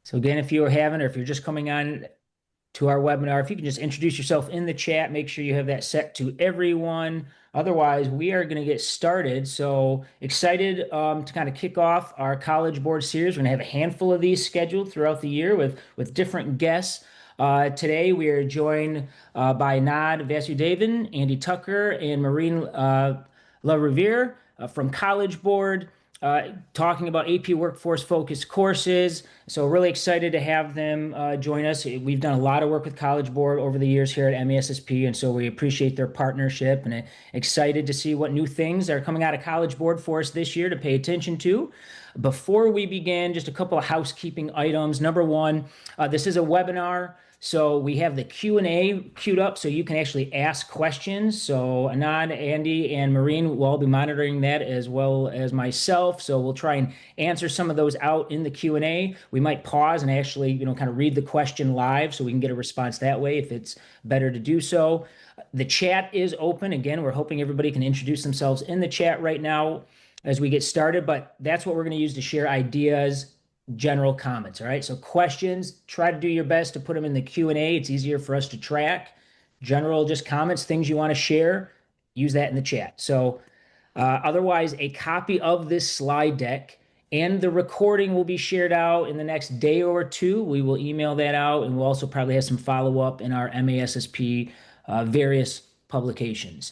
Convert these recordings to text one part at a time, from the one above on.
So again, if you are having, or if you're just coming on to our webinar, if you can just introduce yourself in the chat, make sure you have that set to everyone. Otherwise, we are going to get started. So excited to kind of kick off our College Board series. We're going to have a handful of these scheduled throughout the year with different guests. Today, we are joined by Nad Vasudevan, Andy Tucker, and Maureen La Revere from College Board, talking about AP workforce focused courses. So really excited to have them join us. We've done a lot of work with College Board over the years here at MASSP, and so we appreciate their partnership and excited to see what new things are coming out of College Board for us this year to pay attention to. Before we begin, just a couple of housekeeping items. Number one, this is a webinar. So we have the Q&A queued up so you can actually ask questions. So Anand, Andy, and Maureen will all be monitoring that as well as myself. So we'll try and answer some of those out in the Q&A. We might pause and actually, kind of read the question live so we can get a response that way if it's better to do so. The chat is open. Again, we're hoping everybody can introduce themselves in the chat right now as we get started, but that's what we're going to use to share ideas, general comments. All right, so questions, try to do your best to put them in the Q&A. It's easier for us to track. General, just comments, things you want to share, use that in the chat. So otherwise, a copy of this slide deck and the recording will be shared out in the next day or two. We will email that out, and we'll also probably have some follow-up in our MASSP various publications.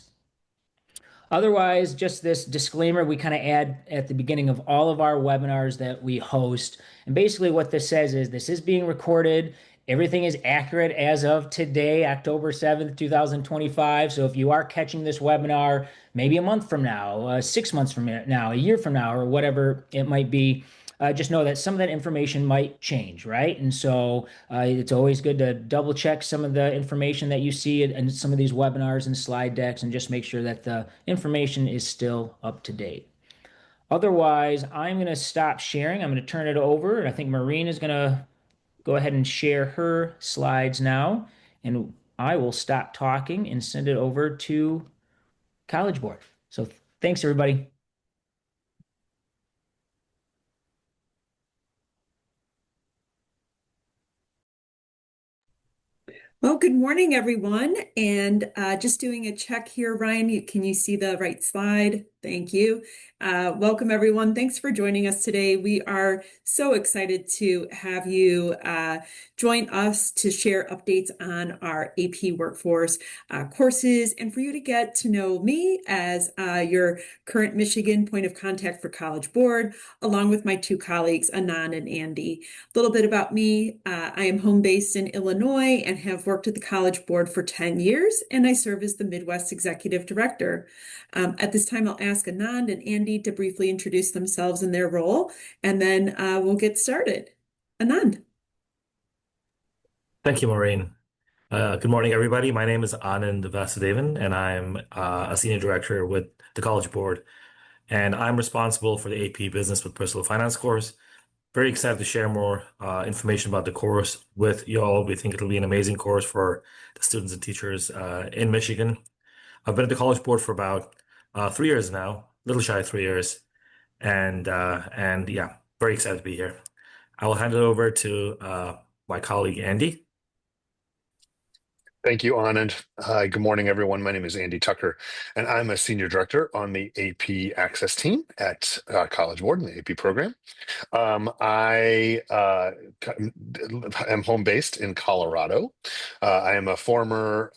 Otherwise, just this disclaimer we kind of add at the beginning of all of our webinars that we host. And basically what this says is this is being recorded. Everything is accurate as of today, October 7th, 2025. So if you are catching this webinar maybe a month from now, 6 months from now, a year from now, or whatever it might be, just know that some of that information might change, right? And so it's always good to double check some of the information that you see in some of these webinars and slide decks and just make sure that the information is still up to date. Otherwise, I'm going to stop sharing. I'm going to turn it over. And I think Maureen is going to go ahead and share her slides now. And I will stop talking and send it over to College Board. So thanks, everybody. Well, good morning, everyone. And just doing a check here, Ryan, can you see the right slide? Thank you. Welcome, everyone. Thanks for joining us today. We are so excited to have you join us to share updates on our AP Workforce courses and for you to get to know me as your current Michigan point of contact for College Board, along with my two colleagues, Anand and Andy. A little bit about me. I am home-based in Illinois and have worked at the College Board for 10 years, and I serve as the Midwest Executive Director. At this time, I'll ask Anand and Andy to briefly introduce themselves and their role, and then we'll get started. Anand. Thank you, Maureen. Good morning, everybody. My name is Anand Vasudevan, and I'm a Senior Director with the College Board, and I'm responsible for the AP Business with Personal Finance course. Very excited to share more information about the course with you all. We think it'll be an amazing course for the students and teachers in Michigan. I've been at the College Board for about 3 years now, a little shy of 3 years, and yeah, very excited to be here. I will hand it over to my colleague Andy. Thank you, Anand. Good morning, everyone. My name is Andy Tucker, and I'm a Senior Director on the AP Access team at College Board in the AP program. I am home-based in Colorado. I am a former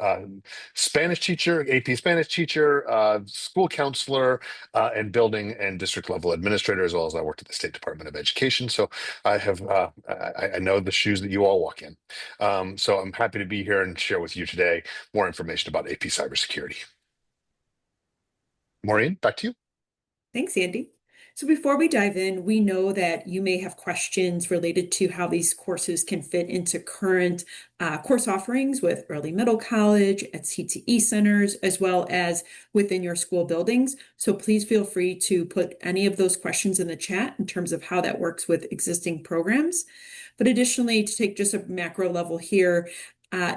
Spanish teacher, AP Spanish teacher, school counselor, and building and district level administrator, as well as I worked at the State Department of Education. So I have I know the shoes that you all walk in. So I'm happy to be here and share with you today more information about AP cybersecurity. Maureen, back to you. Thanks, Andy. So before we dive in, we know that you may have questions related to how these courses can fit into current course offerings with early middle college, at CTE centers, as well as within your school buildings. So please feel free to put any of those questions in the chat in terms of how that works with existing programs. But additionally, to take just a macro level here,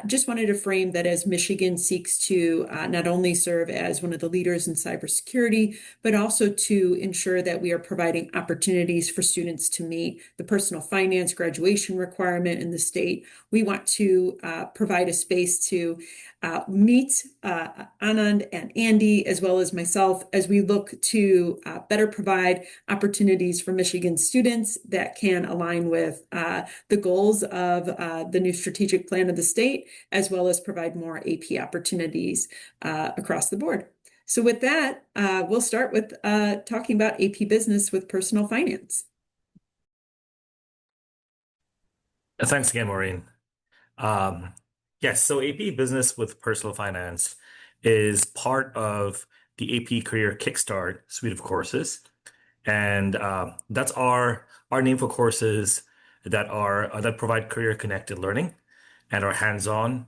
Just wanted to frame that as Michigan seeks to not only serve as one of the leaders in cybersecurity, but also to ensure that we are providing opportunities for students to meet the personal finance graduation requirement in the state. We want to provide a space to meet Anand and Andy, as well as myself, as we look to better provide opportunities for Michigan students that can align with the goals of the new strategic plan of the state, as well as provide more AP opportunities across the board. So with that, we'll start with talking about AP Business with Personal Finance. Thanks again, Maureen. Yes, so AP Business with Personal Finance is part of the AP Career Kickstart suite of courses, and that's our name for courses that provide career-connected learning and are hands-on.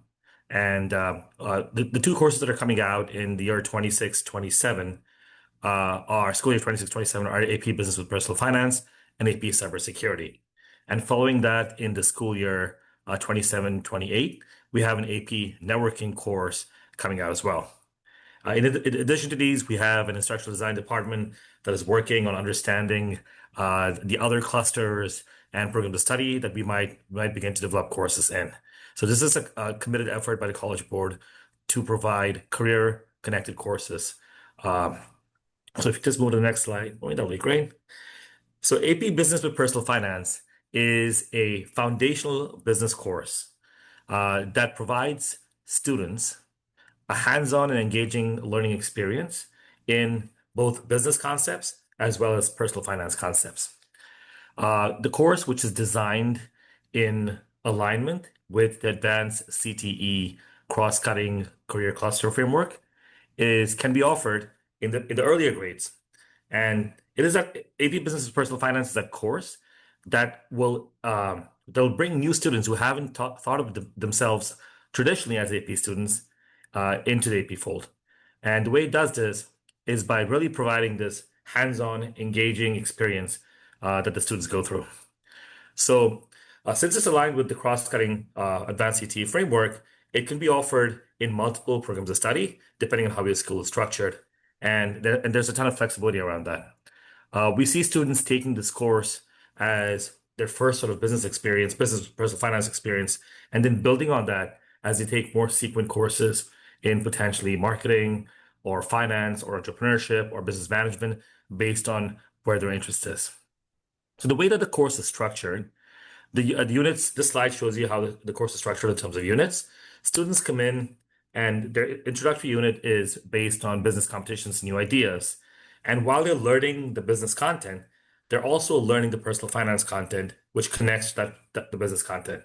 And the two courses that are coming out in the year 26-27 are school year 26-27 are AP Business with Personal Finance and AP Cybersecurity. And following that, in the school year 27-28, we have an AP Networking course coming out as well. In addition to these, we have an instructional design department that is working on understanding the other clusters and program to study that we might begin to develop courses in. So this is a committed effort by the College Board to provide career-connected courses. So if you just move to the next slide, that'll be great. So AP Business with Personal Finance is a foundational business course that provides students a hands-on and engaging learning experience in both business concepts as well as personal finance concepts. The course, which is designed in alignment with the advanced CTE cross-cutting career cluster framework, can be offered in the earlier grades. And it is that AP Business with Personal Finance is a course that will bring new students who haven't thought of themselves traditionally as AP students into the AP fold. And the way it does this is by really providing this hands-on, engaging experience that the students go through. So since it's aligned with the cross-cutting advanced CTE framework, it can be offered in multiple programs of study, depending on how your school is structured. And there's a ton of flexibility around that. We see students taking this course as their first sort of business experience, business personal finance experience, and then building on that as they take more sequent courses in potentially marketing or finance or entrepreneurship or business management based on where their interest is. So the way that the course is structured, the units, this slide shows you how the course is structured in terms of units. Students come in and their introductory unit is based on business competitions, new ideas. And while they're learning the business content, they're also learning the personal finance content, which connects the business content.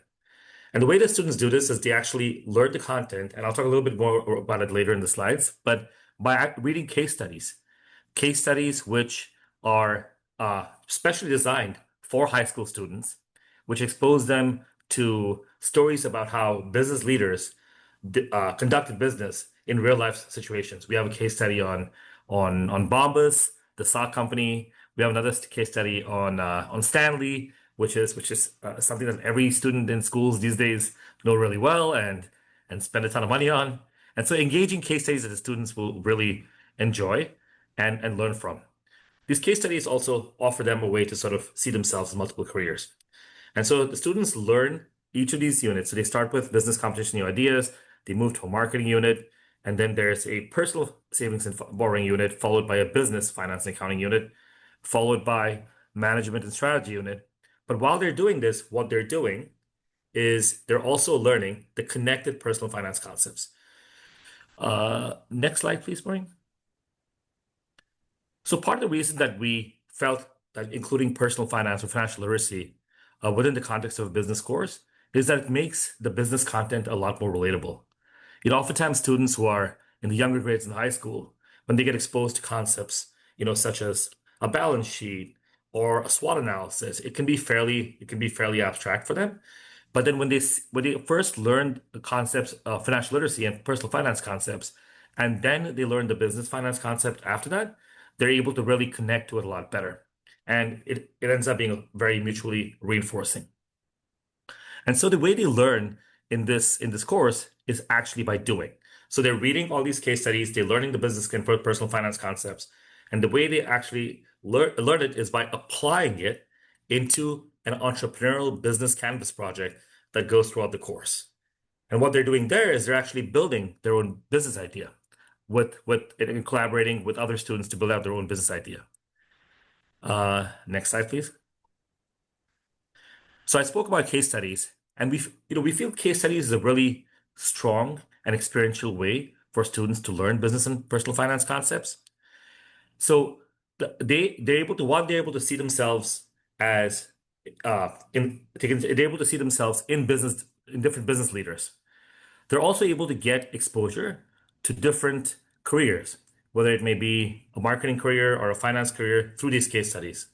And the way that students do this is they actually learn the content, and I'll talk a little bit more about it later in the slides, but by reading case studies which are specially designed for high school students, which expose them to stories about how business leaders conducted business in real life situations. We have a case study on Bombas, the sock company. We have another case study on Stanley, which is something that every student in schools these days know really well and spend a ton of money on. And so engaging case studies that the students will really enjoy and learn from. These case studies also offer them a way to sort of see themselves in multiple careers. And so the students learn each of these units. So they start with business competition, new ideas, they move to a marketing unit, and then there's a personal savings and borrowing unit, followed by a business finance and accounting unit, followed by management and strategy unit. But while they're doing this, what they're doing is they're also learning the connected personal finance concepts. Next slide, please, Maureen. So part of the reason that we felt that including personal finance or financial literacy within the context of a business course is that it makes the business content a lot more relatable. Oftentimes students who are in the younger grades in high school, when they get exposed to concepts, such as a balance sheet or a SWOT analysis, it can be fairly abstract for them. But then when they first learn the concepts of financial literacy and personal finance concepts, and then they learn the business finance concept after that, they're able to really connect to it a lot better. And it ends up being very mutually reinforcing. And so the way they learn in this course is actually by doing. So they're reading all these case studies, they're learning the business and personal finance concepts, and the way they actually learn it is by applying it into an entrepreneurial business canvas project that goes throughout the course. And what they're doing there is they're actually building their own business idea and collaborating with other students to build out their own business idea. Next slide, please. So I spoke about case studies, and we feel case studies is a really strong and experiential way for students to learn business and personal finance concepts. So they're able to see themselves as they're able to see themselves in business, in different business leaders. They're also able to get exposure to different careers, whether it may be a marketing career or a finance career through these case studies.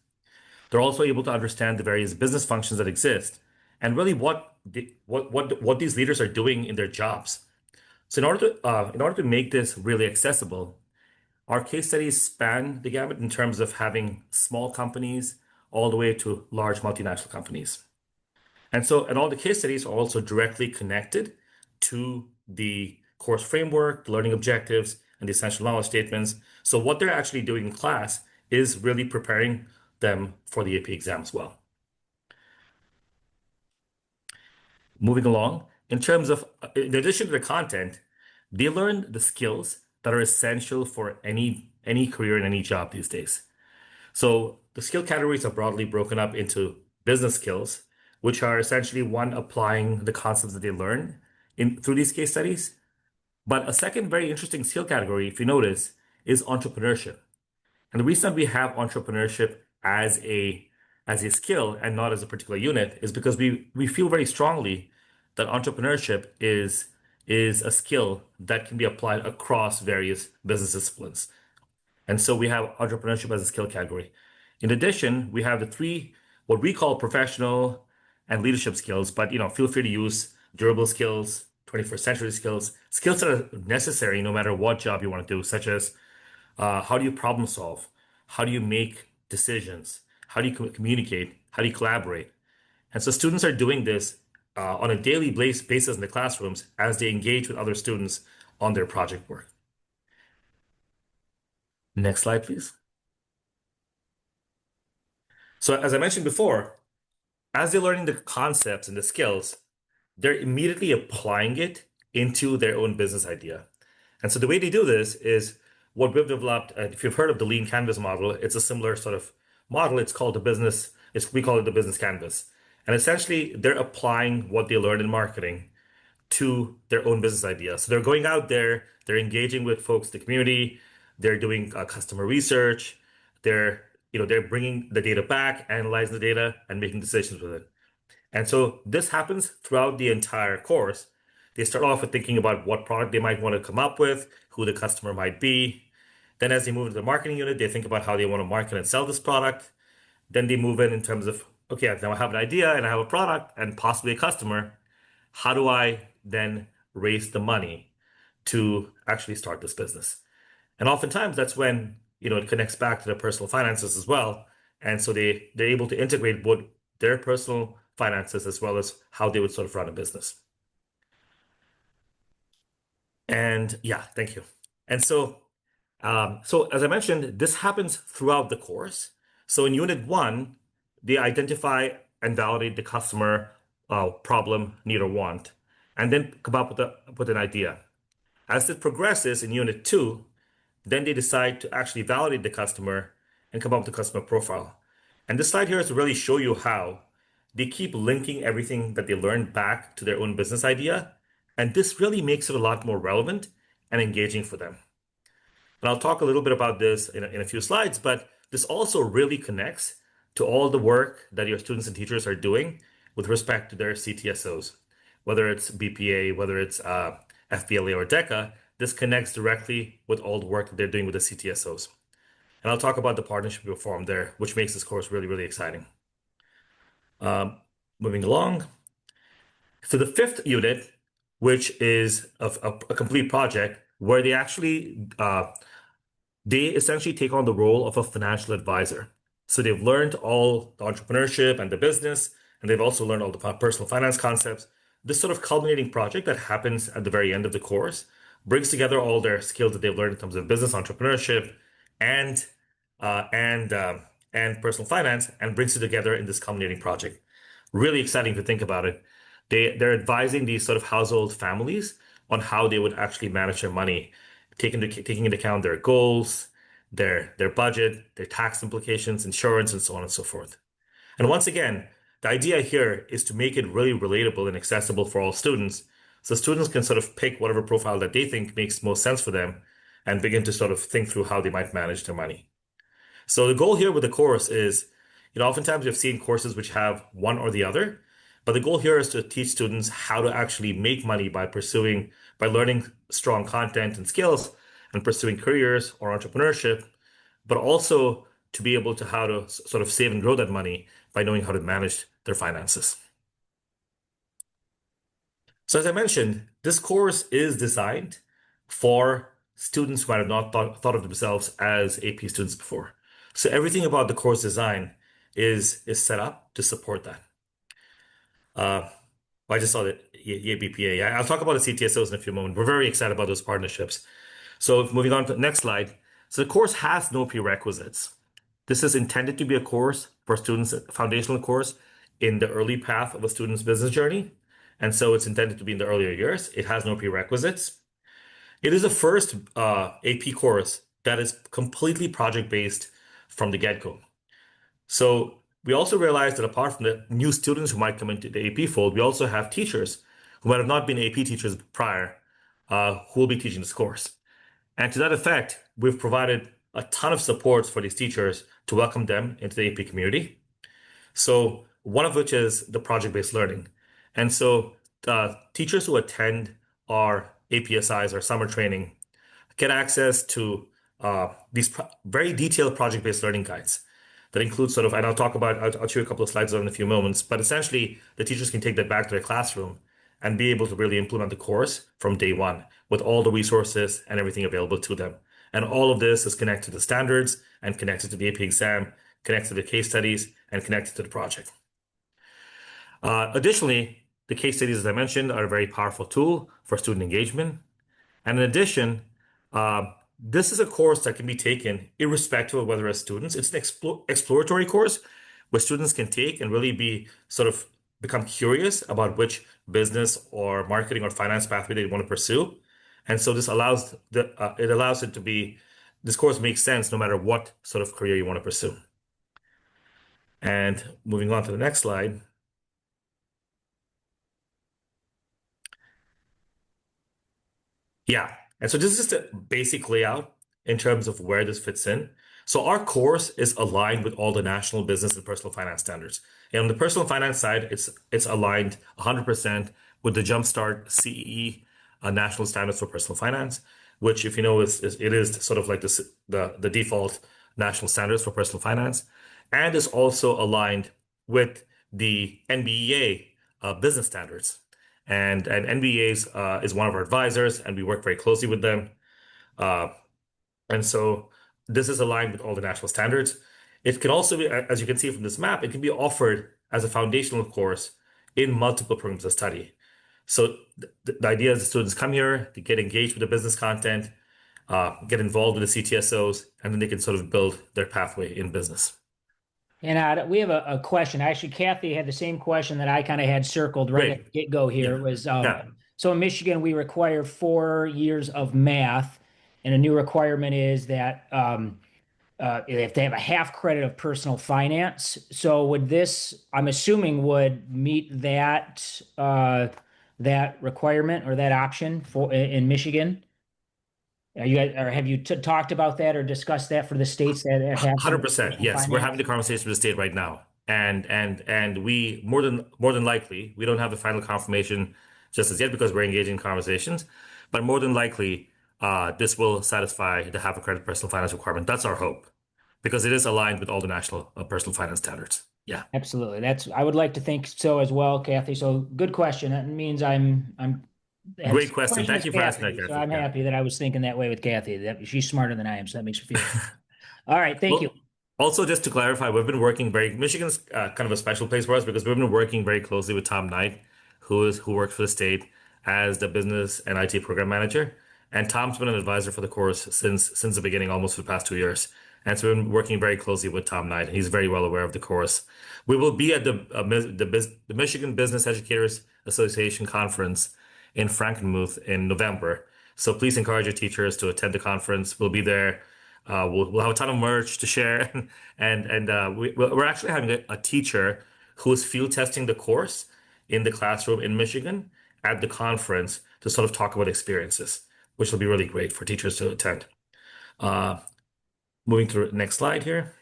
They're also able to understand the various business functions that exist and really what these leaders are doing in their jobs. So in order to make this really accessible, our case studies span the gamut in terms of having small companies all the way to large multinational companies. And all the case studies are also directly connected to the course framework, the learning objectives, and the essential knowledge statements. So what they're actually doing in class is really preparing them for the AP exam as well. Moving along, in addition to the content, they learn the skills that are essential for any career in any job these days. So the skill categories are broadly broken up into business skills, which are essentially one, applying the concepts that they learn through these case studies. But a second very interesting skill category, if you notice, is entrepreneurship. And the reason that we have entrepreneurship as a skill and not as a particular unit is because we feel very strongly that entrepreneurship is a skill that can be applied across various business disciplines. And so we have entrepreneurship as a skill category. In addition, we have the three, what we call professional and leadership skills, but feel free to use durable skills, 21st century skills that are necessary no matter what job you want to do, such as how do you problem solve? How do you make decisions? How do you communicate? How do you collaborate? And so students are doing this on a daily basis in the classrooms as they engage with other students on their project work. Next slide, please. So as I mentioned before, as they're learning the concepts and the skills, they're immediately applying it into their own business idea. And so the way they do this is what we've developed. If you've heard of the lean canvas model, it's a similar sort of model. It's called we call it the business canvas. And essentially, they're applying what they learned in marketing to their own business idea. So they're going out there, they're engaging with folks in the community, they're doing customer research, they're bringing the data back, analyzing the data, and making decisions with it. And so this happens throughout the entire course. They start off with thinking about what product they might want to come up with, who the customer might be. Then as they move into the marketing unit, they think about how they want to market and sell this product. Then they move in terms of, okay, now I have an idea and I have a product and possibly a customer. How do I then raise the money to actually start this business? And oftentimes that's when, it connects back to their personal finances as well. And so they're able to integrate both their personal finances as well as how they would sort of run a business. And yeah, thank you. And so as I mentioned, this happens throughout the course. So in Unit 1, they identify and validate the customer problem, need, or want, and then come up with an idea. As it progresses in Unit 2, then they decide to actually validate the customer and come up with a customer profile. And this slide here is to really show you how they keep linking everything that they learned back to their own business idea. And this really makes it a lot more relevant and engaging for them. And I'll talk a little bit about this in a few slides, but this also really connects to all the work that your students and teachers are doing with respect to their CTSOs, whether it's BPA, whether it's FBLA or DECA. This connects directly with all the work that they're doing with the CTSOs. And I'll talk about the partnership we formed there, which makes this course really, really exciting. Moving along. So the fifth unit, which is a complete project where they essentially take on the role of a financial advisor. So they've learned all the entrepreneurship and the business, and they've also learned all the personal finance concepts. this sort of culminating project that happens at the very end of the course brings together all their skills that they've learned in terms of business entrepreneurship and uh, and um, and personal finance, and brings it together in this culminating project. Really exciting to think about it. They're advising these sort of household families on how they would actually manage their money, taking into account their goals, their budget, their tax implications, insurance, and so on and so forth. And once again, the idea here is to make it really relatable and accessible for all students. So students can sort of pick whatever profile that they think makes most sense for them and begin to sort of think through how they might manage their money. So the goal here with the course is, oftentimes you've seen courses which have one or the other, but the goal here is to teach students how to actually make money by learning strong content and skills and pursuing careers or entrepreneurship, but also to be able to how to sort of save and grow that money by knowing how to manage their finances. So as I mentioned, this course is designed for students who might have not thought of themselves as AP students before. So everything about the course design is set up to support that. Uh, I just saw that BPA. I'll talk about the CTSOs in a few moments. We're very excited about those partnerships. So moving on to the next slide. So the course has no prerequisites. This is intended to be a course for students, a foundational course in the early path of a student's business journey. And so it's intended to be in the earlier years. It has no prerequisites. It is the first AP course that is completely project-based from the get-go. So we also realized that apart from the new students who might come into the AP fold, we also have teachers who might have not been AP teachers prior, who will be teaching this course. And to that effect, we've provided a ton of supports for these teachers to welcome them into the AP community. So one of which is the project-based learning. And so teachers who attend our APSIs, our summer training, get access to these very detailed project-based learning guides that include sort of, and I'll show you a couple of slides on in a few moments, but essentially the teachers can take that back to their classroom and be able to really implement the course from day one with all the resources and everything available to them. And all of this is connected to standards and connected to the AP exam, connected to the case studies, and connected to the project. Additionally, the case studies, as I mentioned, are a very powerful tool for student engagement. And in addition, this is a course that can be taken irrespective of whether as students. It's an exploratory course where students can take and really become curious about which business or marketing or finance pathway they want to pursue. And so this this course makes sense no matter what sort of career you want to pursue. And moving on to the next slide. Yeah. And so this is just a basic layout in terms of where this fits in. So our course is aligned with all the national business and personal finance standards. And on the personal finance side, it's aligned 100% with the Jumpstart CEE national standards for personal finance, which, if you know, it is sort of like the default national standards for personal finance, and is also aligned with the NBEA business standards. And NBEA is one of our advisors, and we work very closely with them. And so this is aligned with all the national standards. It can also be, as you can see from this map, it can be offered as a foundational course in multiple programs of study. So the idea is the students come here, they get engaged with the business content, get involved with the CTSOs, and then they can sort of build their pathway in business. And we have a question. Actually, Kathy had the same question that I kind of had circled right at the get-go here. So in Michigan, we require 4 years of math, and a new requirement is that if they have a half credit of personal finance. So would this, I'm assuming, would meet that that requirement or that option for in Michigan? Are you guys, or have you talked about that or discussed that for the states that have 100%. Yes, we're having the conversation with the state right now, and we more than likely, we don't have the final confirmation just as yet because we're engaging in conversations, but more than likely, this will satisfy the half a credit personal finance requirement. That's our hope, because it is aligned with all the national personal finance standards. Yeah, absolutely. I would like to think so as well, Kathy. So good question. That means I'm great question. Thank you for asking that, Kathy. So I'm happy that I was thinking that way with Kathy. That she's smarter than I am, so that makes me feel all right. Thank you. Also, just to clarify, we've been working Michigan's kind of a special place for us because we've been working very closely with Tom Knight, who works for the state as the business and IT program manager. And Tom's been an advisor for the course since the beginning, almost for the past 2 years. And so we've been working very closely with Tom Knight. He's very well aware of the course. We will be at the Michigan Business Educators Association conference in Frankenmuth in November. So please encourage your teachers to attend the conference. We'll be there. We'll have a ton of merch to share, we're actually having a teacher who is field testing the course in the classroom in Michigan at the conference to sort of talk about experiences, which will be really great for teachers to attend. Uh, Moving to the next slide here.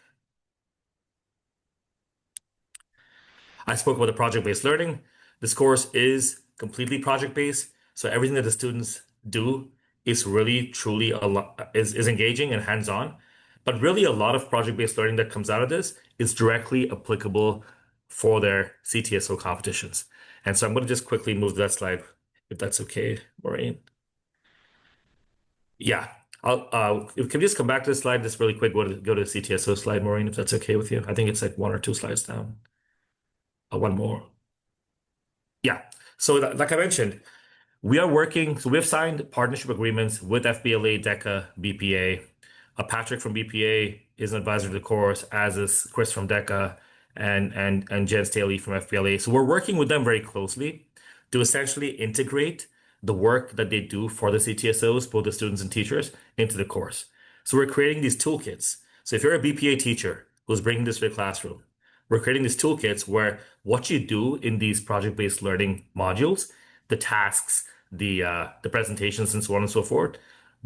I spoke about the project-based learning. This course is completely project-based, so everything that the students do is really truly a lot is engaging and hands-on. But really, a lot of project-based learning that comes out of this is directly applicable for their CTSO competitions. And so I'm going to just quickly move to that slide, if that's okay, Maureen. Yeah, can we just come back to this slide just really quick? Go to the CTSO slide, Maureen, if that's okay with you. I think it's like 1 or 2 slides down. One more. Yeah. So like I mentioned, so we've signed partnership agreements with FBLA, DECA, BPA. Patrick from BPA is an advisor to the course, as is Chris from DECA and Jen Staley from FBLA. So we're working with them very closely to essentially integrate the work that they do for the CTSOs, both the students and teachers, into the course. So we're creating these toolkits. So if you're a BPA teacher who's bringing this to the classroom, we're creating these toolkits where what you do in these project-based learning modules, the tasks, the presentations, and so on and so forth,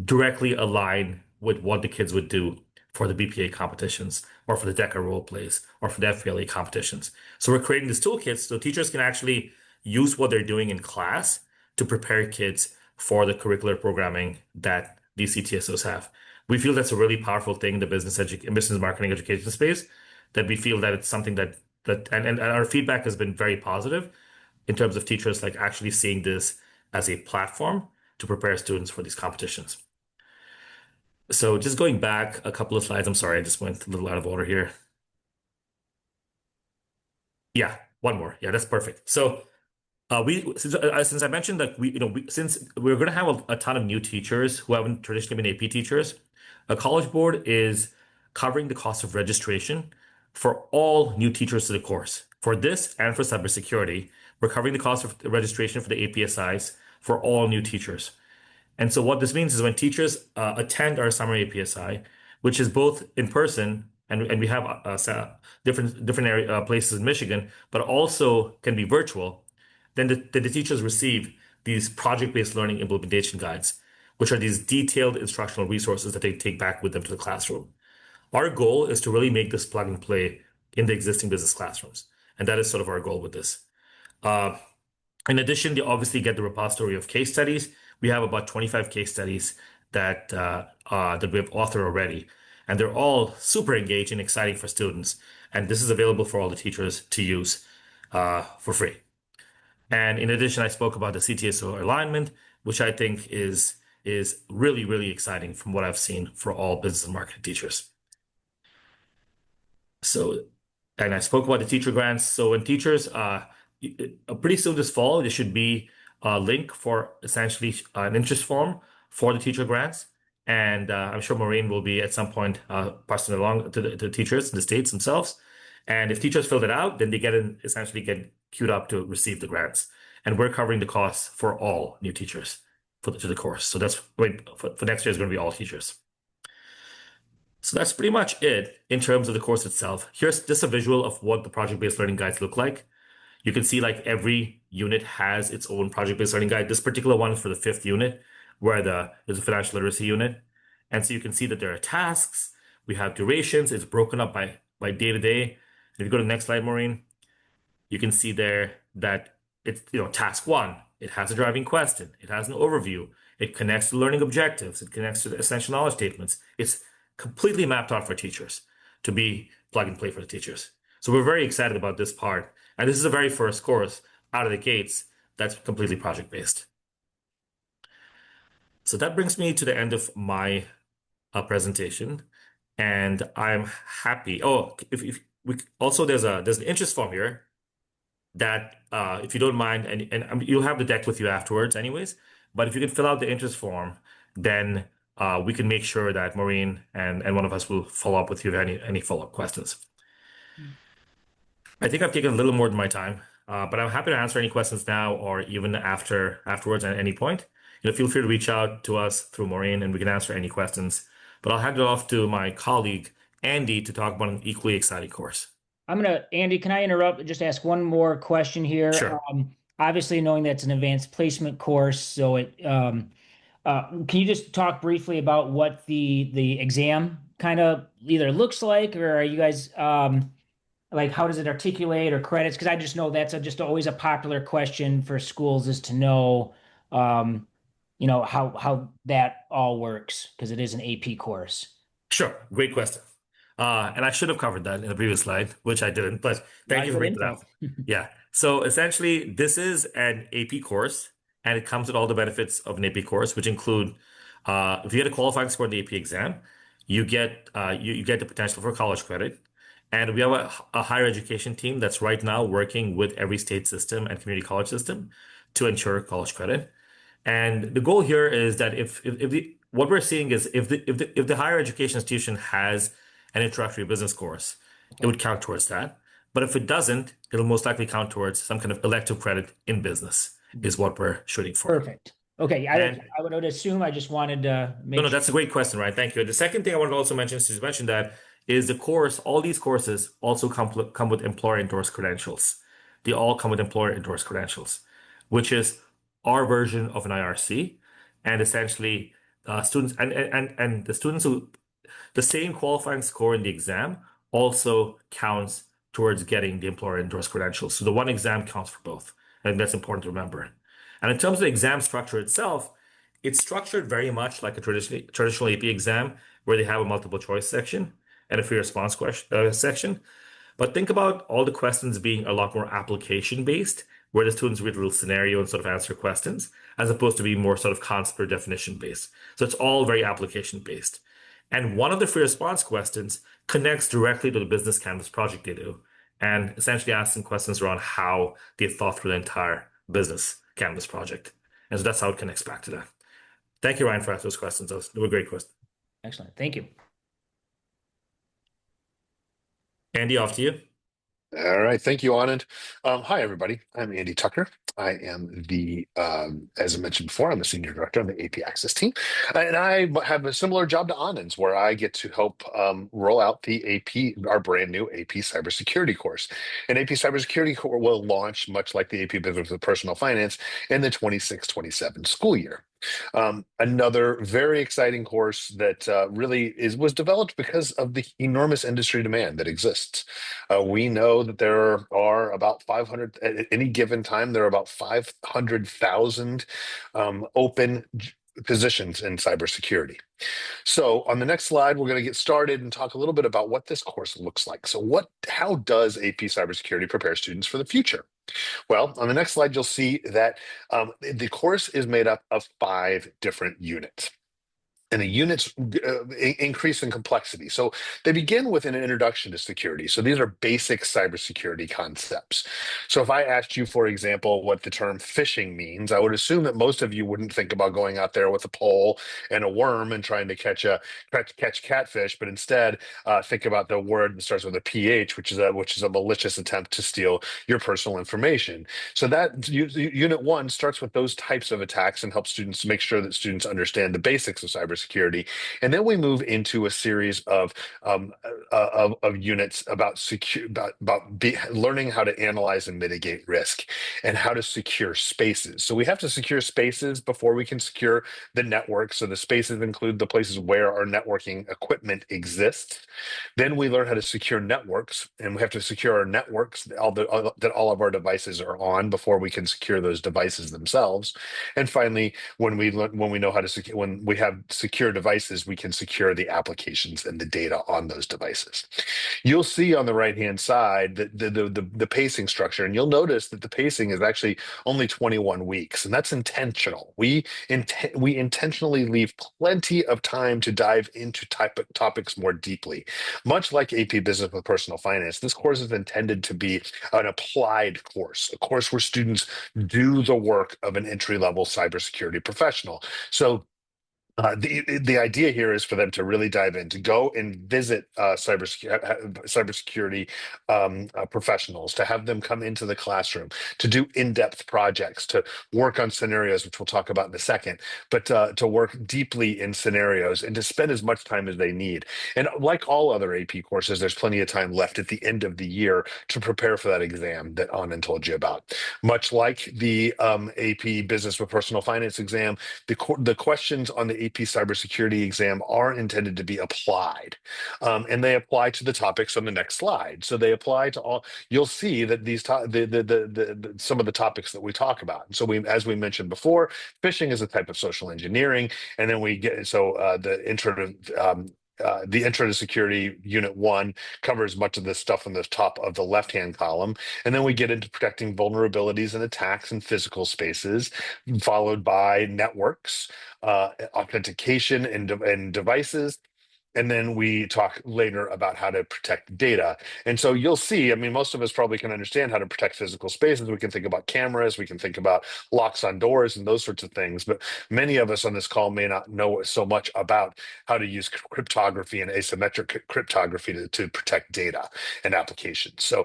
directly align with what the kids would do for the BPA competitions, or for the DECA role plays, or for the FPLA competitions. So we're creating these toolkits so teachers can actually use what they're doing in class to prepare kids for the curricular programming that these CTSOs have. We feel that's a really powerful thing in the business marketing education space, that we feel that it's something that and our feedback has been very positive in terms of teachers like actually seeing this as a platform to prepare students for these competitions. So just going back a couple of slides, I'm sorry, I just went a little out of order here. Yeah, one more. Yeah, that's perfect. So since I mentioned that since we're going to have a ton of new teachers who haven't traditionally been AP teachers, a College Board is covering the cost of registration for all new teachers to the course. For this and for cybersecurity, we're covering the cost of registration for the APSIs for all new teachers. And so what this means is when teachers attend our summer APSI, which is both in person, and we have different area, places in Michigan, but also can be virtual, then the teachers receive these project-based learning implementation guides, which are these detailed instructional resources that they take back with them to the classroom. Our goal is to really make this plug and play in the existing business classrooms. And that is sort of our goal with this. In addition, they obviously get the repository of case studies. We have about 25 case studies that we have authored already, and they're all super engaging, exciting for students. And this is available for all the teachers to use for free. And in addition, I spoke about the CTSO alignment, which I think is really, really exciting from what I've seen for all business and marketing teachers. So, and I spoke about the teacher grants. So when teachers, pretty soon this fall, there should be a link for essentially an interest form for the teacher grants. And I'm sure Maureen will be at some point passing it along to the teachers in the states themselves. And if teachers fill it out, then they essentially get queued up to receive the grants. And we're covering the costs for all new teachers to the course. So that's for next year is going to be all teachers. So that's pretty much it in terms of the course itself. Here's just a visual of what the project-based learning guides look like. You can see like every unit has its own project-based learning guide. This particular one is for the 5th unit, where there's a financial literacy unit. And so you can see that there are tasks. We have durations. It's broken up by day to day. If you go to the next slide, Maureen, you can see there that it's, task 1. It has a driving question. It has an overview. It connects to learning objectives. It connects to the essential knowledge statements. It's completely mapped out for teachers to be plug and play for the teachers. So we're very excited about this part. And this is the very first course out of the gates that's completely project-based. So that brings me to the end of my presentation. And I'm happy. Oh, if we also there's an interest form here that if you don't mind, and you'll have the deck with you afterwards anyways, but if you can fill out the interest form, then we can make sure that Maureen and one of us will follow up with you if any follow-up questions. I think I've taken a little more than my time, but I'm happy to answer any questions now or even afterwards at any point. Feel free to reach out to us through Maureen and we can answer any questions. But I'll hand it off to my colleague, Andy, to talk about an equally exciting course. Andy, can I interrupt and just ask one more question here? Sure. Obviously, knowing that's an advanced placement course, so can you just talk briefly about what the exam kind of either looks like, or are you guys like how does it articulate or credits? Because I just know that's just always a popular question for schools is to know, how that all works because it is an AP course. Sure. Great question. And I should have covered that in the previous slide, which I didn't, but thank you for bringing that up. Yeah. So essentially, this is an AP course, and it comes with all the benefits of an AP course, which include if you get a qualifying score in the AP exam, you get the potential for college credit. And we have a higher education team that's right now working with every state system and community college system to ensure college credit. And the goal here is that what we're seeing is if the higher education institution has an introductory business course, it would count towards that. But if it doesn't, it'll most likely count towards some kind of elective credit in business, is what we're shooting for. Perfect. Okay, I would assume. I just wanted to make No, sure. that's a great question, Ryan. Thank you. The second thing I wanted to also mention, since you mentioned that, is the course. All these courses also come with employer endorsed credentials. They all come with employer endorsed credentials, which is our version of an IRC, and essentially students and the students who the same qualifying score in the exam also counts towards getting the employer endorsed credentials. So the one exam counts for both. I think that's important to remember. And in terms of the exam structure itself, it's structured very much like a traditional AP exam where they have a multiple choice section and a free response section. But think about all the questions being a lot more application based, where the students read a little scenario and sort of answer questions, as opposed to being more sort of concept or definition based. So it's all very application based. And one of the free response questions connects directly to the business canvas project they do, and essentially asks them questions around how they thought through the entire business canvas project. And so that's how it connects back to that. Thank you, Ryan, for asking those questions. They were great questions. Excellent. Thank you. Andy, off to you. All right. Thank you, Anand. Hi, everybody. I'm Andy Tucker. I am as I mentioned before, I'm a senior director on the AP Access team. And I have a similar job to Anand's where I get to help roll out the our brand new AP Cybersecurity course. And AP Cybersecurity will launch much like the AP Business with Personal Finance in the 26-27 school year. Another very exciting course that really was developed because of the enormous industry demand that exists. We know that there are about 500 at any given time. There are about 500,000 open positions in cybersecurity. So on the next slide, we're going to get started and talk a little bit about what this course looks like. So how does AP Cybersecurity prepare students for the future? Well, on the next slide, you'll see that the course is made up of 5 different units. And the units increase in complexity. So they begin with an introduction to security. So these are basic cybersecurity concepts. So if I asked you, for example, what the term phishing means, I would assume that most of you wouldn't think about going out there with a pole and a worm and trying to catch catfish, but instead think about the word that starts with a PH, which is a malicious attempt to steal your personal information. So that unit 1 starts with those types of attacks and helps students make sure that students understand the basics of cybersecurity. And then we move into a series of units about learning how to analyze and mitigate risk and how to secure spaces. So we have to secure spaces before we can secure the network. So the spaces include the places where our networking equipment exists. Then we learn how to secure networks, and we have to secure our networks that all of our devices are on before we can secure those devices themselves. And finally, when we have secure devices, we can secure the applications and the data on those devices. You'll see on the right-hand side the pacing structure, and you'll notice that the pacing is actually only 21 weeks, and that's intentional. We intentionally leave plenty of time to dive into topics more deeply. Much like AP Business with Personal Finance, this course is intended to be an applied course, a course where students do the work of an entry-level cybersecurity professional. So the idea here is for them to really dive in, to go and visit cybersecurity professionals, to have them come into the classroom, to do in-depth projects, to work on scenarios, which we'll talk about in a second, but to work deeply in scenarios and to spend as much time as they need. And like all other AP courses, there's plenty of time left at the end of the year to prepare for that exam that Anand told you about. Much like the AP Business with Personal Finance exam, the questions on the AP cybersecurity exam are intended to be applied, and they apply to the topics on the next slide. So they apply to all. You'll see that these some of the topics that we talk about. So as we mentioned before, phishing is a type of social engineering, and then we get the intro to security unit 1 covers much of this stuff on the top of the left-hand column. And then we get into protecting vulnerabilities and attacks in physical spaces, followed by networks, authentication and devices. And then we talk later about how to protect data. And so you'll see, I mean, most of us probably can understand how to protect physical spaces. We can think about cameras, we can think about locks on doors and those sorts of things. But many of us on this call may not know so much about how to use cryptography and asymmetric cryptography to protect data and applications. So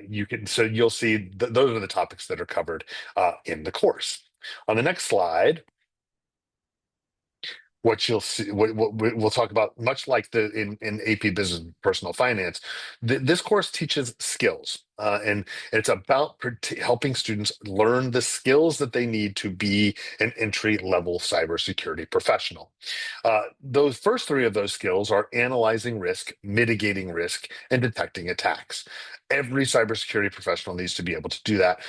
you'll see those are the topics that are covered in the course. On the next slide, what you'll see, what we'll talk about, much like in AP Business and Personal Finance, this course teaches skills, and it's about helping students learn the skills that they need to be an entry-level cybersecurity professional. Those first 3 of those skills are analyzing risk, mitigating risk, and detecting attacks. Every cybersecurity professional needs to be able to do that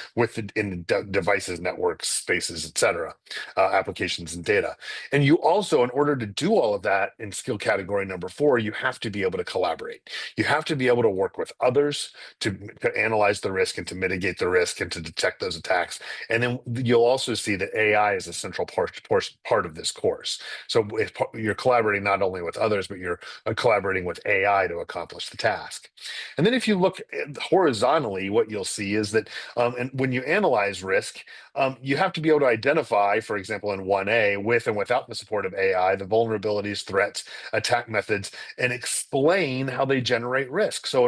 in devices, networks, spaces, etc., applications, and data. And you also, in order to do all of that in skill category number 4, you have to be able to collaborate. You have to be able to work with others to analyze the risk and to mitigate the risk and to detect those attacks. And then you'll also see that AI is a central part of this course. So you're collaborating not only with others, but you're collaborating with AI to accomplish the task. And then if you look horizontally, what you'll see is that and when you analyze risk, you have to be able to identify, for example, in 1A, with and without the support of AI, the vulnerabilities, threats, attack methods, and explain how they generate risk. So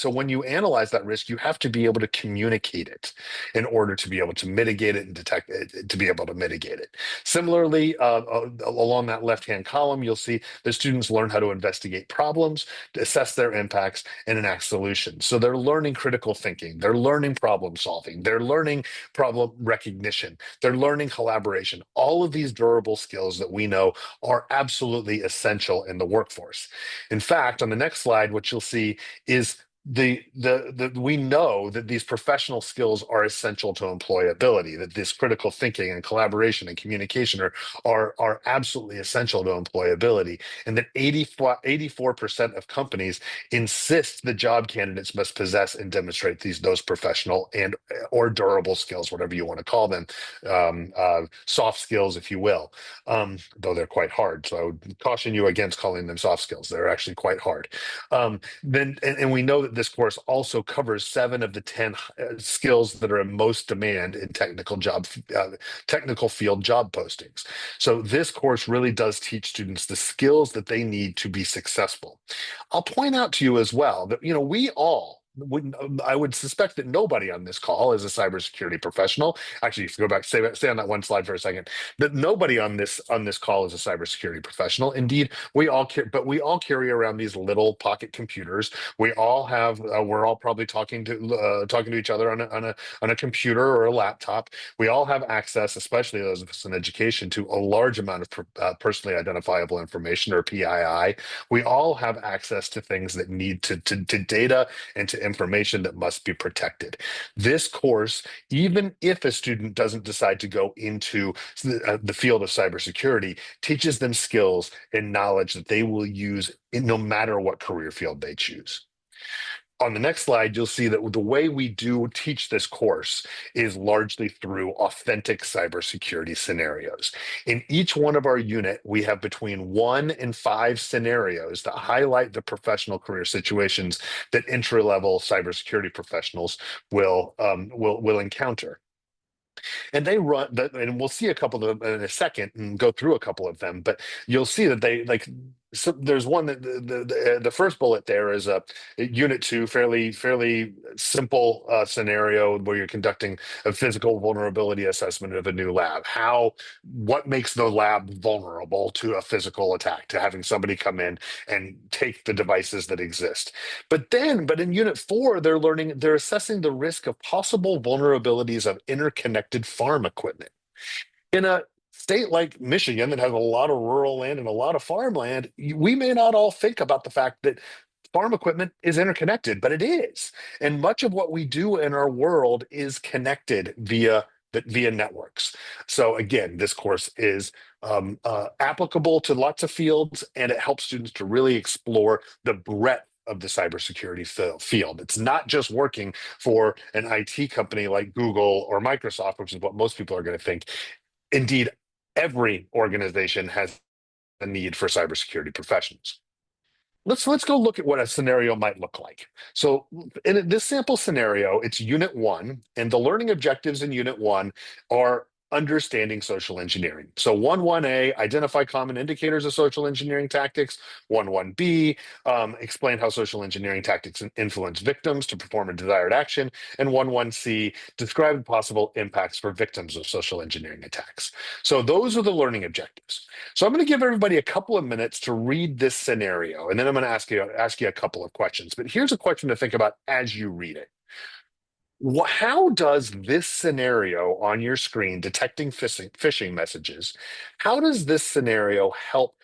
when you analyze that risk, you have to be able to communicate it in order to be able to mitigate it and detect it, to be able to mitigate it. Similarly, along that left-hand column, you'll see the students learn how to investigate problems, to assess their impacts, and enact solutions. So they're learning critical thinking, they're learning problem solving, they're learning problem recognition, they're learning collaboration. All of these durable skills that we know are absolutely essential in the workforce. In fact, on the next slide, what you'll see is we know that these professional skills are essential to employability, that this critical thinking and collaboration and communication are absolutely essential to employability, and that 84% of companies insist the job candidates must possess and demonstrate those professional and or durable skills, whatever you want to call them, soft skills, if you will, though they're quite hard. So I would caution you against calling them soft skills. They're actually quite hard. And we know that this course also covers 7 of the 10 skills that are in most demand in technical field job postings. So this course really does teach students the skills that they need to be successful. I'll point out to you as well that I would suspect that nobody on this call is a cybersecurity professional. Actually, if you go back, stay on that one slide for a second. That nobody on this call is a cybersecurity professional. Indeed, we all carry around these little pocket computers. We all have. We're all probably talking to each other on a computer or a laptop. We all have access, especially those of us in education, to a large amount of personally identifiable information, or PII. We all have access to things that need to data and to to information that must be protected. This course, even if a student doesn't decide to go into the field of cybersecurity, teaches them skills and knowledge that they will use in no matter what career field they choose. On the next slide, you'll see that the way we do teach this course is largely through authentic cybersecurity scenarios. In each one of our unit, we have between 1 and 5 scenarios that highlight the professional career situations that entry-level cybersecurity professionals will encounter. And they run that, and we'll see a couple of them in a second and go through a couple of them, but you'll see that they like. So there's one that the first bullet there is a unit 2, fairly simple scenario where you're conducting a physical vulnerability assessment of a new lab. What makes the lab vulnerable to a physical attack, to having somebody come in and take the devices that exist. But in unit 4, they're assessing the risk of possible vulnerabilities of interconnected farm equipment. In a state like Michigan that has a lot of rural land and a lot of farmland, we may not all think about the fact that farm equipment is interconnected, but it is. And much of what we do in our world is connected via networks. So again, this course is applicable to lots of fields, and it helps students to really explore the breadth of the cybersecurity field. It's not just working for an IT company like Google or Microsoft, which is what most people are going to think. Indeed, every organization has a need for cybersecurity professionals. Let's go look at what a scenario might look like. So in this sample scenario, it's unit 1, and the learning objectives in unit 1 are understanding social engineering. So 1.1a, identify common indicators of social engineering tactics. 1.1b, explain how social engineering tactics influence victims to perform a desired action. And 1.1c, describe possible impacts for victims of social engineering attacks. So those are the learning objectives. So I'm going to give everybody a couple of minutes to read this scenario, and then I'm going to ask you a couple of questions. But here's a question to think about as you read it. How does this scenario on your screen, detecting phishing messages, how does this scenario help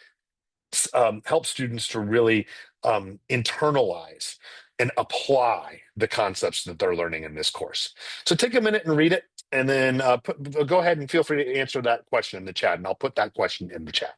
students to really internalize and apply the concepts that they're learning in this course? So take a minute and read it, and then go ahead and feel free to answer that question in the chat, and I'll put that question in the chat.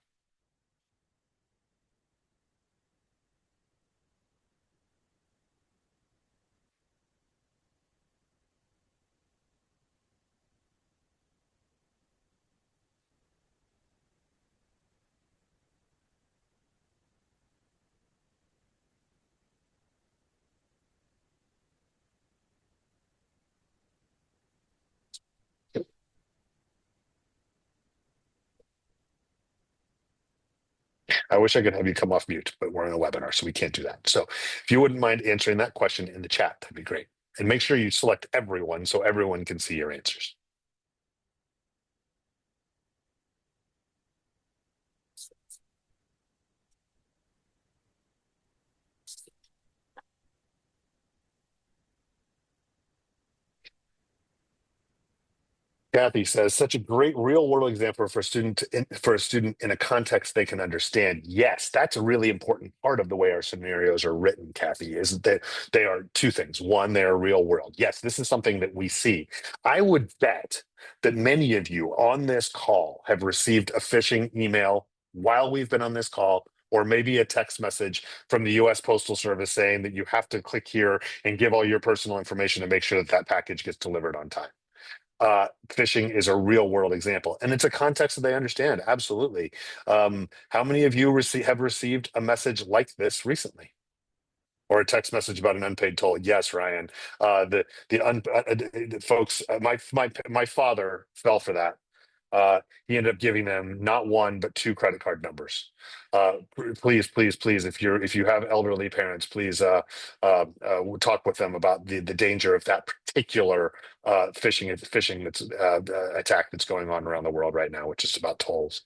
I wish I could have you come off mute, but we're in a webinar, so we can't do that. So if you wouldn't mind answering that question in the chat, that'd be great. And make sure you select everyone so everyone can see your answers. Kathy says, such a great real world example for a student in a context they can understand. Yes, that's a really important part of the way our scenarios are written, Kathy, is that they are two things. One, they're real world. Yes, this is something that we see. I would bet that many of you on this call have received a phishing email while we've been on this call, or maybe a text message from the US Postal Service saying that you have to click here and give all your personal information to make sure that that package gets delivered on time. Phishing is a real world example, and it's a context that they understand. Absolutely. How many of you have received a message like this recently, or a text message about an unpaid toll? Yes, Ryan. Folks, my father fell for that. He ended up giving them not one but two credit card numbers. Please, if you have elderly parents, please talk with them about the danger of that particular phishing that's attack that's going on around the world right now, which is about tolls.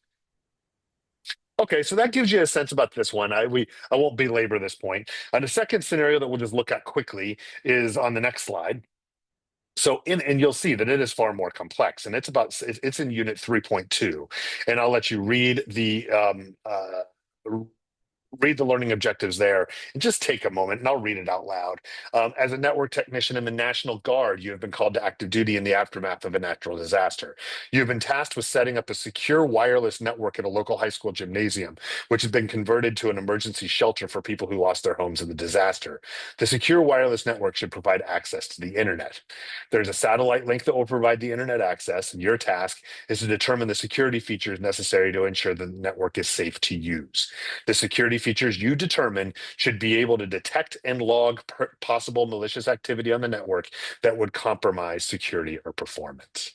Okay, so that gives you a sense about this one. I won't belabor this point. And the second scenario that we'll just look at quickly is on the next slide. So and you'll see that it is far more complex, and it's in unit 3.2, and I'll let you read read the learning objectives there and just take a moment, and I'll read it out loud. As a network technician in the National Guard, you have been called to active duty in the aftermath of a natural disaster. You have been tasked with setting up a secure wireless network at a local high school gymnasium, which has been converted to an emergency shelter for people who lost their homes in the disaster. The secure wireless network should provide access to the internet. There's a satellite link that will provide the internet access, and your task is to determine the security features necessary to ensure the network is safe to use. The security features you determine should be able to detect and log possible malicious activity on the network that would compromise security or performance.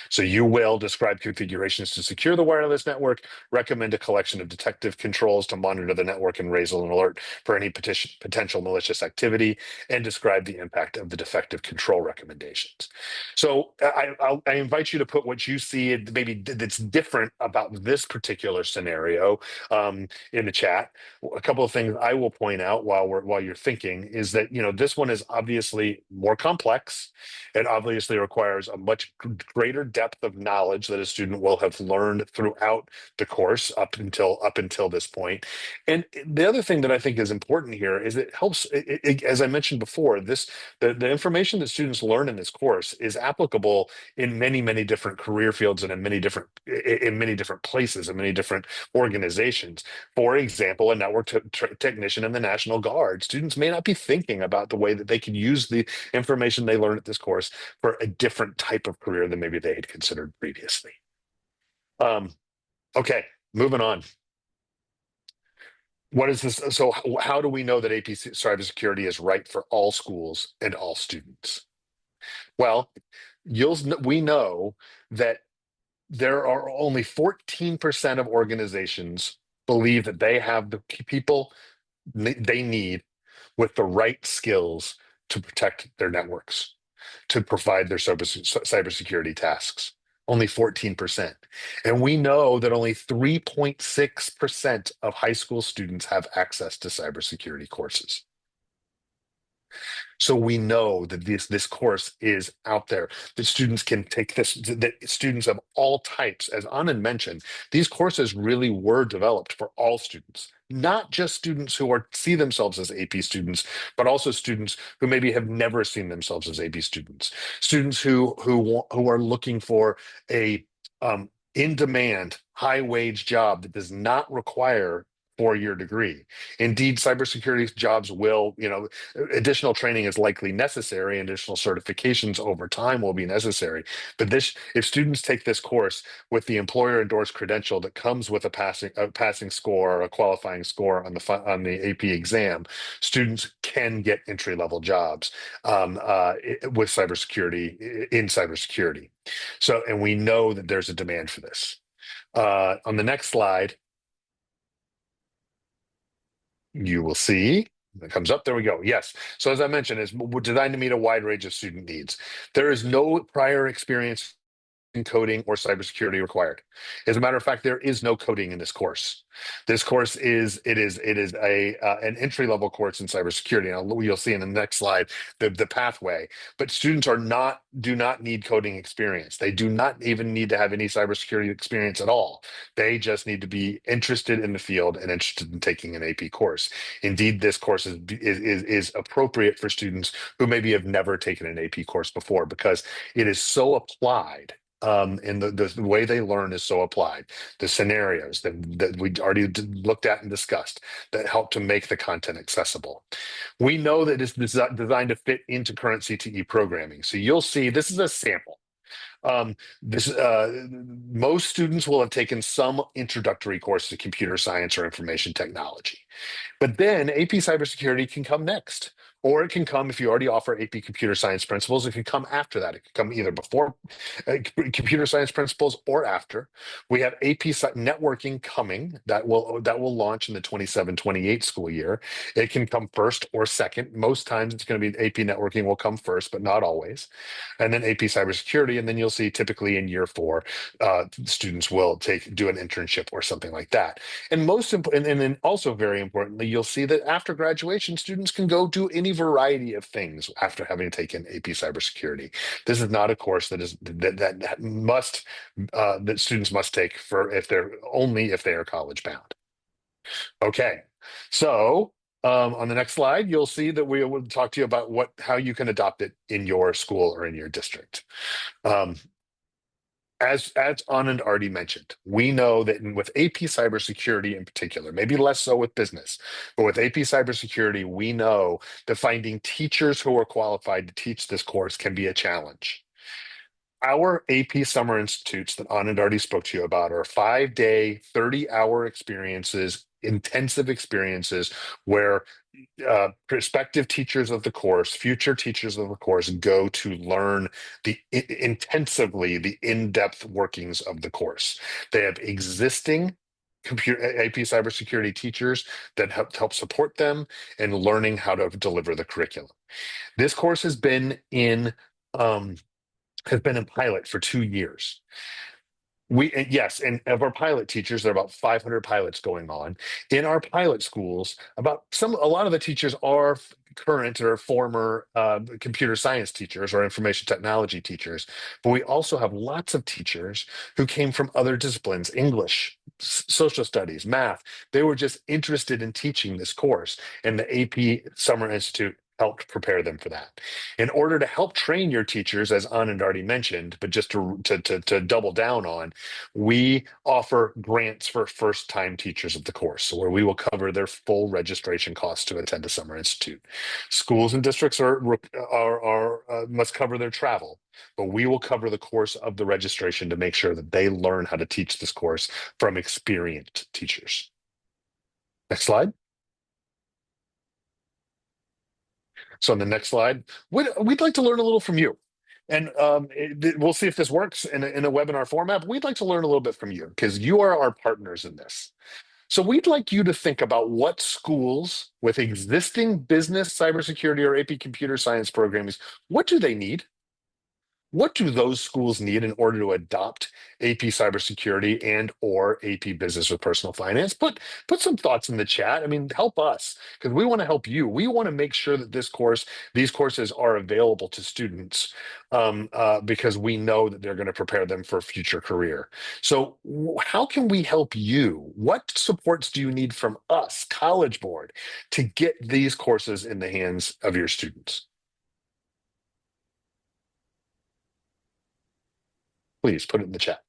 So you will describe configurations to secure the wireless network, recommend a collection of detective controls to monitor the network and raise an alert for any potential malicious activity, and describe the impact of the defective control recommendations. So I invite you to put what you see maybe that's different about this particular scenario in the chat. A couple of things I will point out while you're thinking is that, you know, this one is obviously more complex. It obviously requires a much greater depth of knowledge that a student will have learned throughout the course up until this point. And the other thing that I think is important here is it helps, as I mentioned before, the information that students learn in this course is applicable in many different career fields and in many different places and many different organizations. For example, a network technician in the National Guard. Students may not be thinking about the way that they can use the information they learn at this course for a different type of career than maybe they had considered previously. Okay, moving on. What is this? So how do we know that AP cybersecurity is right for all schools and all students? Well, we know that there are only 14% of organizations believe that they have the people they need with the right skills to protect their networks, to provide their cybersecurity tasks. Only 14%. And we know that only 3.6% of high school students have access to cybersecurity courses. So we know that this course is out there, that students can take this, that students of all types, as Anand mentioned, these courses really were developed for all students, not just students who see themselves as AP students, but also students who maybe have never seen themselves as AP students, students who are looking for a in-demand, high-wage job that does not require four-year degree. Indeed, cybersecurity jobs will, additional training is likely necessary, and additional certifications over time will be necessary. But if students take this course with the employer-endorsed credential that comes with a passing score or a qualifying score on the AP exam, students can get entry-level jobs with cybersecurity in cybersecurity. So, and we know that there's a demand for this. On the next slide, you will see it comes up. There we go. Yes. So as I mentioned, it's designed to meet a wide range of student needs. There is no prior experience in coding or cybersecurity required. As a matter of fact, there is no coding in this course. This course is an entry level course in cybersecurity. And you'll see in the next slide the pathway. But students do not need coding experience. They do not even need to have any cybersecurity experience at all. They just need to be interested in the field and interested in taking an AP course. Indeed, this course is appropriate for students who maybe have never taken an AP course before, because it is so applied. And the way they learn is so applied. The scenarios that we already looked at and discussed that help to make the content accessible. We know that it's designed to fit into current CTE programming. So you'll see this is a sample. Most students will have taken some introductory course to computer science or information technology. But then AP cybersecurity can come next, or it can come if you already offer AP computer science principles. It can come after that. It can come either before computer science principles or after. We have AP networking coming that will launch in the 27-28 school year. It can come first or second. Most times it's going to be AP networking will come first, but not always. And then AP cybersecurity, and then you'll see typically in year 4, students will do an internship or something like that. And then also very importantly, you'll see that after graduation, students can go do any variety of things after having taken AP cybersecurity. This is not a course that students must take if they are college bound. Okay, So on the next slide, you'll see that we will talk to you about how you can adopt it in your school or in your district. Um, as Anand already mentioned, we know that with AP cybersecurity in particular, maybe less so with business, but with AP cybersecurity, we know that finding teachers who are qualified to teach this course can be a challenge. Our AP Summer Institutes that Anand already spoke to you about are 5-day, 30-hour experiences, intensive experiences where prospective teachers of the course, future teachers of the course, go to learn intensively the in-depth workings of the course. They have existing computer AP cybersecurity teachers that help support them in learning how to deliver the curriculum. This course um, has been in pilot for 2 years. Yes, and of our pilot teachers, there are about 500 pilots going on in our pilot schools. A lot of the teachers are current or former computer science teachers or information technology teachers, but we also have lots of teachers who came from other disciplines: English, social studies, math. They were just interested in teaching this course, and the AP Summer Institute helped prepare them for that. In order to help train your teachers, as Anand already mentioned, but just to double down on, we offer grants for first-time teachers of the course, so where we will cover their full registration costs to attend the Summer Institute. Schools and districts must cover their travel, but we will cover the course of the registration to make sure that they learn how to teach this course from experienced teachers. Next slide. So on the next slide, we'd like to learn a little from you. And we'll see if this works in a webinar format. But we'd like to learn a little bit from you because you are our partners in this. So we'd like you to think about what schools with existing business, cybersecurity, or AP computer science programs, what do they need? What do those schools need in order to adopt AP cybersecurity and or AP business with personal finance? Put some thoughts in the chat. I mean, help us because we want to help you. We want to make sure that these courses are available to students because we know that they're going to prepare them for a future career. So how can we help you? What supports do you need from us, College Board, to get these courses in the hands of your students? Please put it in the chat.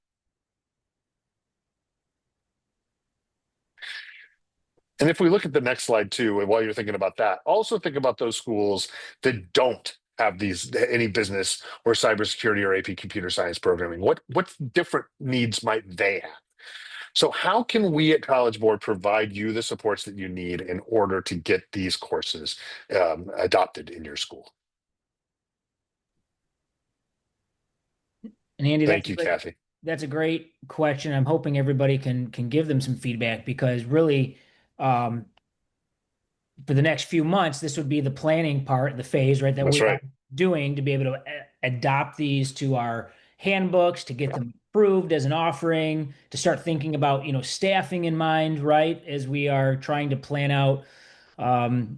And if we look at the next slide too, and while you're thinking about that, also think about those schools that don't have any business or cybersecurity or AP computer science programming. What different needs might they have? So how can we at College Board provide you the supports that you need in order to get these courses adopted in your school? And Andy, Thank you, Kathy. that's a great question. I'm hoping everybody can give them some feedback because really, um, for the next few months, this would be the planning part, the phase, right, that That's we are right. doing to be able to adopt these to our handbooks, to get them approved as an offering, to start thinking about, staffing in mind, right, as we are trying to plan out.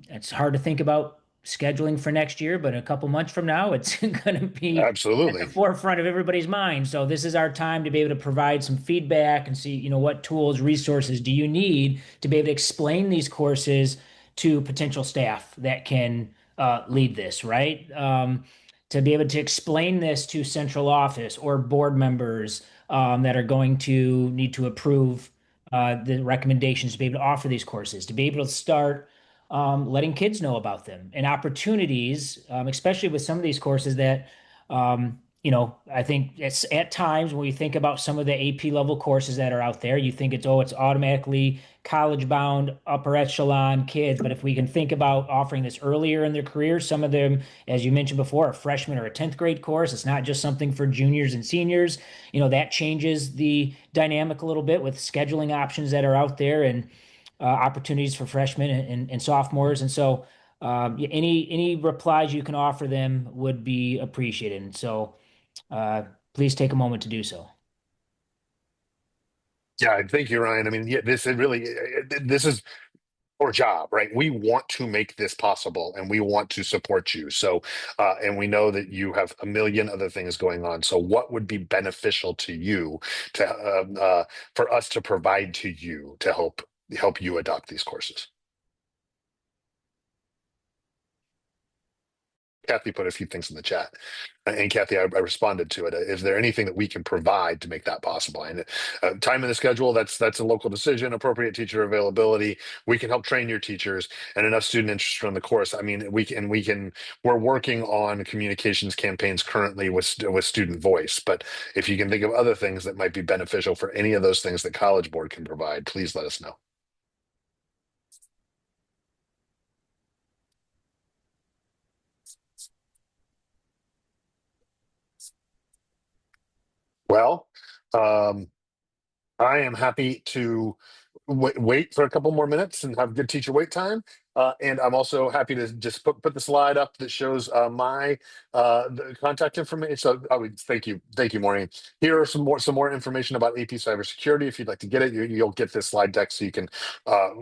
It's hard to think about scheduling for next year, but a couple months from now, it's going to be at the Absolutely. forefront of everybody's mind. So this is our time to be able to provide some feedback and see, what tools, resources do you need to be able to explain these courses to potential staff that can lead this, right? To be able to explain this to central office or board members that are going to need to approve the recommendations to be able to offer these courses, to be able to start letting kids know about them and opportunities, especially with some of these courses that, I think it's at times when you think about some of the AP level courses that are out there, you think it's automatically college bound, upper echelon kids. But if we can think about offering this earlier in their career, some of them, as you mentioned before, a freshman or a 10th grade course, it's not just something for juniors and seniors. That changes the dynamic a little bit with scheduling options that are out there and opportunities for freshmen and sophomores. And so any replies you can offer them would be appreciated. And so please take a moment to do so. Yeah, thank you, Ryan. I mean, yeah, this is our job, right? We want to make this possible and we want to support you. So, and we know that you have a million other things going on. So what would be beneficial to you for us to provide to you to help you adopt these courses? Kathy put a few things in the chat, and Kathy, I responded to it. Is there anything that we can provide to make that possible? And time in the schedule, that's a local decision. Appropriate teacher availability. We can help train your teachers and enough student interest on the course. I mean, we're working on communications campaigns currently with student voice. But if you can think of other things that might be beneficial for any of those things that College Board can provide, please let us know. Well, um, I am happy to wait for a couple more minutes and have good teacher wait time. And I'm also happy to just put the slide up that shows my the contact information. So thank you, Maureen. Here are some more information about AP cybersecurity. If you'd like to get it, you'll get this slide deck so you can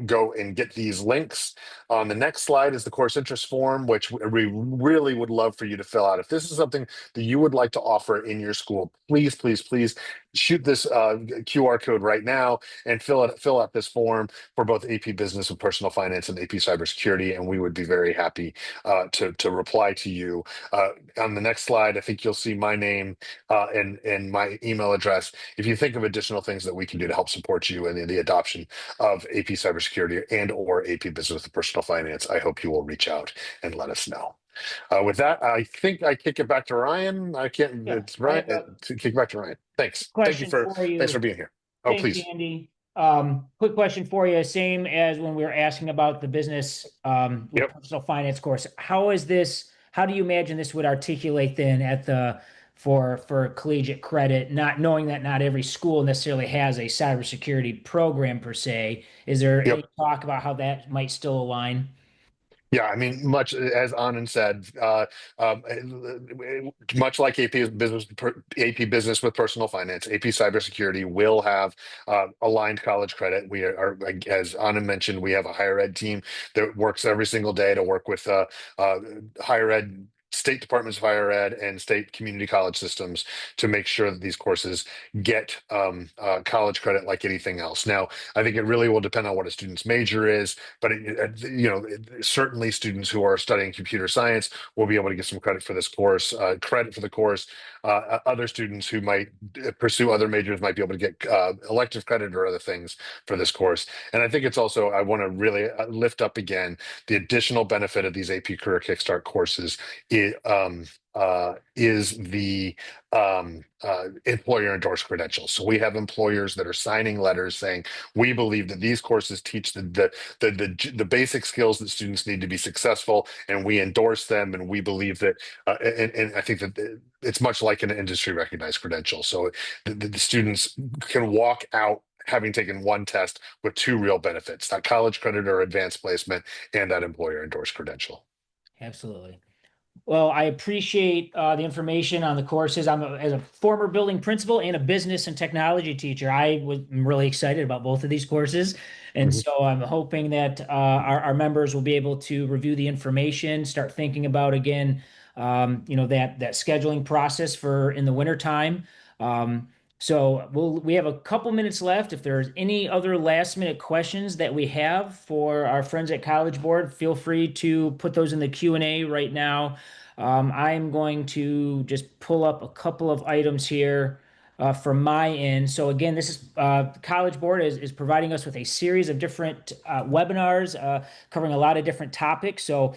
go and get these links. On the next slide is the course interest form, which we really would love for you to fill out. If this is something that you would like to offer in your school, please, please, please shoot this QR code right now and fill out this form for both AP Business with Personal Finance and AP Cybersecurity, and we would be very happy to reply to you. On the next slide, I think you'll see my name and my email address. If you think of additional things that we can do to help support you in the adoption of AP Cybersecurity and or AP Business with Personal Finance, I hope you will reach out and let us know. With that, I think I kick it back to Ryan. I can't. Yeah, It's Ryan. Kick it back to Ryan. Thanks. Question for Thanks for you. being here. Oh, Thanks, please. Andy. Quick question for you. Same as when we were asking about the business with Yep. personal finance course. How do you imagine this would articulate then at for collegiate credit, not knowing that not every school necessarily has a cybersecurity program per se? Is there Yep. any talk about how that might still align? Yeah, I mean, much as Anand said, much like AP Business with Personal Finance, AP Cybersecurity will have aligned college credit. We are, as Anand mentioned, we have a higher ed team that works every single day to work with higher ed. State departments of higher ed and state community college systems to make sure that these courses get college credit like anything else. Now, I think it really will depend on what a student's major is, but certainly students who are studying computer science will be able to get some credit for this course, credit for the course. Other students who might pursue other majors might be able to get elective credit or other things for this course. And I think it's also, I want to really lift up again the additional benefit of these AP Career Kickstart courses is the employer endorsed credentials. So we have employers that are signing letters saying we believe that these courses teach the basic skills that students need to be successful, and we endorse them, and we believe that and I think that it's much like an industry recognized credential. So the students can walk out having taken one test with two real benefits: that college credit or advanced placement, and that employer endorsed credential. Absolutely. Well, I appreciate the information on the courses. As a former building principal and a business and technology teacher, am really excited about both of these courses. And Mhm. so I'm hoping that our members will be able to review the information, start thinking about again, that scheduling process for in the wintertime. So we have a couple minutes left. If there's any other last minute questions that we have for our friends at College Board, feel free to put those in the Q&A right now. I'm going to just pull up a couple of items here from my end. So again, this is College Board is providing us with a series of different webinars covering a lot of different topics. So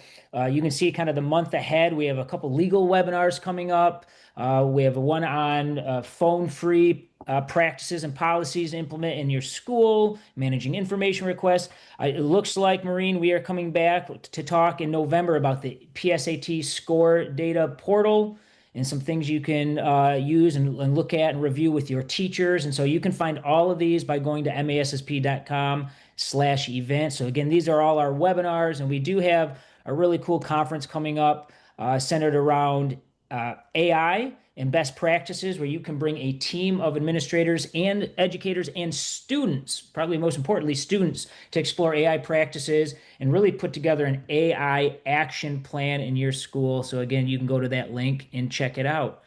you can see kind of the month ahead. We have a couple legal webinars coming up. We have one on phone-free practices and policies to implement in your school, managing information requests. It looks like, Maureen, we are coming back to talk in November about the PSAT score data portal and some things you can use and look at and review with your teachers. And so you can find all of these by going to massp.com/events. So again, these are all our webinars, and we do have a really cool conference coming up centered around AI and best practices, where you can bring a team of administrators and educators and students, probably most importantly, students, to explore AI practices and really put together an AI action plan in your school. So again, you can go to that link and check it out.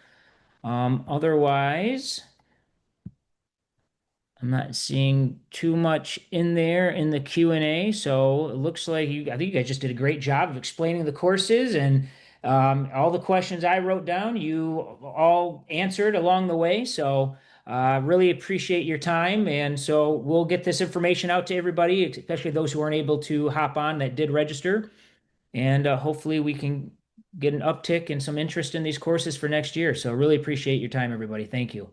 Otherwise, I'm not seeing too much in there in the Q&A. So it looks like I think you guys just did a great job of explaining the courses and All the questions I wrote down, you all answered along the way. So really appreciate your time. And so we'll get this information out to everybody, especially those who aren't able to hop on that did register. And hopefully we can get an uptick and some interest in these courses for next year. So really appreciate your time, everybody. Thank you.